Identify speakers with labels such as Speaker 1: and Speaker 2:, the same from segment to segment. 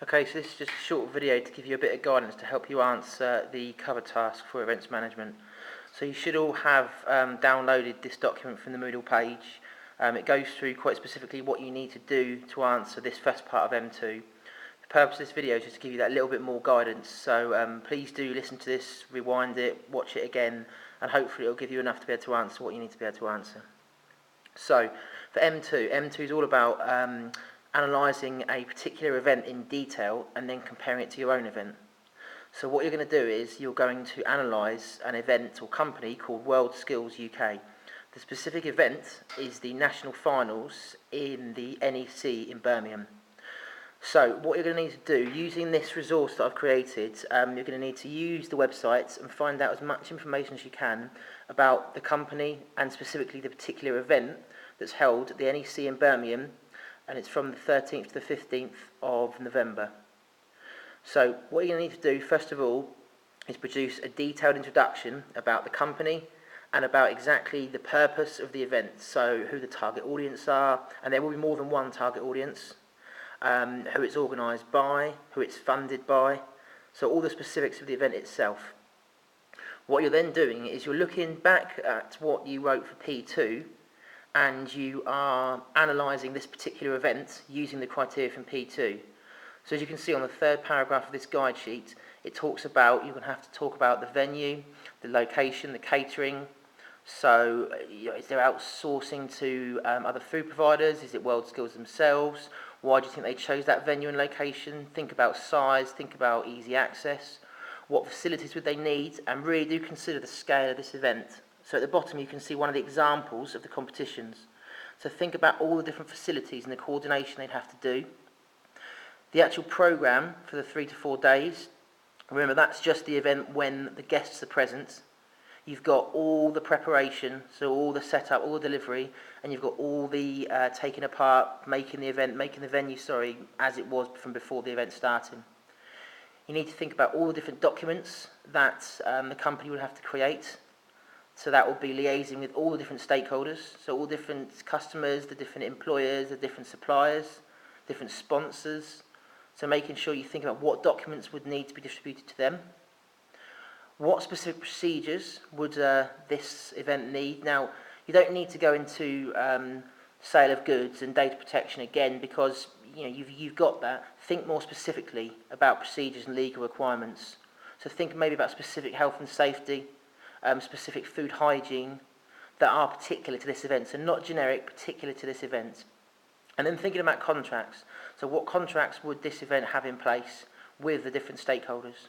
Speaker 1: Okay, so this is just a short video to give you a bit of guidance to help you answer the cover task for events management. So you should all have downloaded this document from the Moodle page. It goes through quite specifically what you need to do to answer this first part of M2. The purpose of this video is just to give you that little bit more guidance, so please do listen to this, rewind it, watch it again, and hopefully it will give you enough to be able to answer what you need to be able to answer. So for M2 is all about analysing a particular event in detail and then comparing it to your own event. So what you're going to do is you're going to analyse an event or company called World Skills UK. The specific event is the national finals in the NEC in Birmingham. So what you're going to need to do, using this resource that I've created, you're going to need to use the website and find out as much information as you can about the company and specifically the particular event that's held at the NEC in Birmingham, and it's from the 13th to the 15th of November. So what you're going to need to do first of all is produce a detailed introduction about the company and about exactly the purpose of the event, so who the target audience are, and there will be more than one target audience, who it's organised by, who it's funded by, so all the specifics of the event itself. What you're then doing is you're looking back at what you wrote for P2 and you are analysing this particular event using the criteria from P2. So as you can see on the third paragraph of this guide sheet, it talks about, you're going to have to talk about the venue, the location, the catering. So is there outsourcing to other food providers? Is it World Skills themselves? Why do you think they chose that venue and location? Think about size, think about easy access. What facilities would they need? And really do consider the scale of this event. So at the bottom you can see one of the examples of the competitions. So think about all the different facilities and the coordination they'd have to do. The actual programme for the 3 to 4 days, remember that's just the event when the guests are present. You've got all the preparation, so all the setup, all the delivery, and you've got all the taking apart, making the venue, as it was from before the event starting. You need to think about all the different documents that the company would have to create. So that will be liaising with all the different stakeholders, so all different customers, the different employers, the different suppliers, different sponsors. So making sure you think about what documents would need to be distributed to them. What specific procedures would this event need? Now, you don't need to go into sale of goods and data protection again because you've got that. Think more specifically about procedures and legal requirements. So think maybe about specific health and safety, specific food hygiene that are particular to this event, so not generic, particular to this event. And then thinking about contracts, so what contracts would this event have in place with the different stakeholders?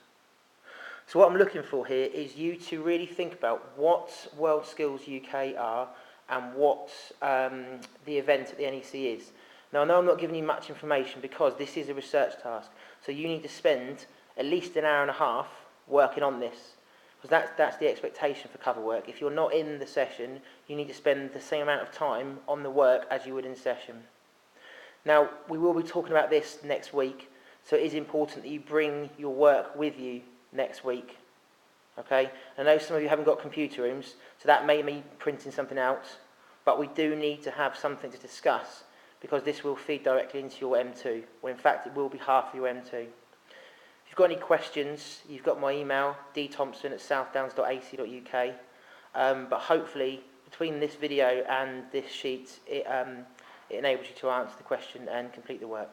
Speaker 1: So what I'm looking for here is you to really think about what World Skills UK are and what the event at the NEC is. Now I know I'm not giving you much information because this is a research task, so you need to spend at least an hour and a half working on this. Because that's the expectation for cover work. If you're not in the session, you need to spend the same amount of time on the work as you would in session. Now, we will be talking about this next week, so it is important that you bring your work with you next week. Okay? I know some of you haven't got computer rooms, so that may mean printing something out, but we do need to have something to discuss because this will feed directly into your M2. Well, in fact, it will be half of your M2. If you've got any questions, you've got my email, dthompson@southdowns.ac.uk. But hopefully, between this video and this sheet, it enables you to answer the question and complete the work.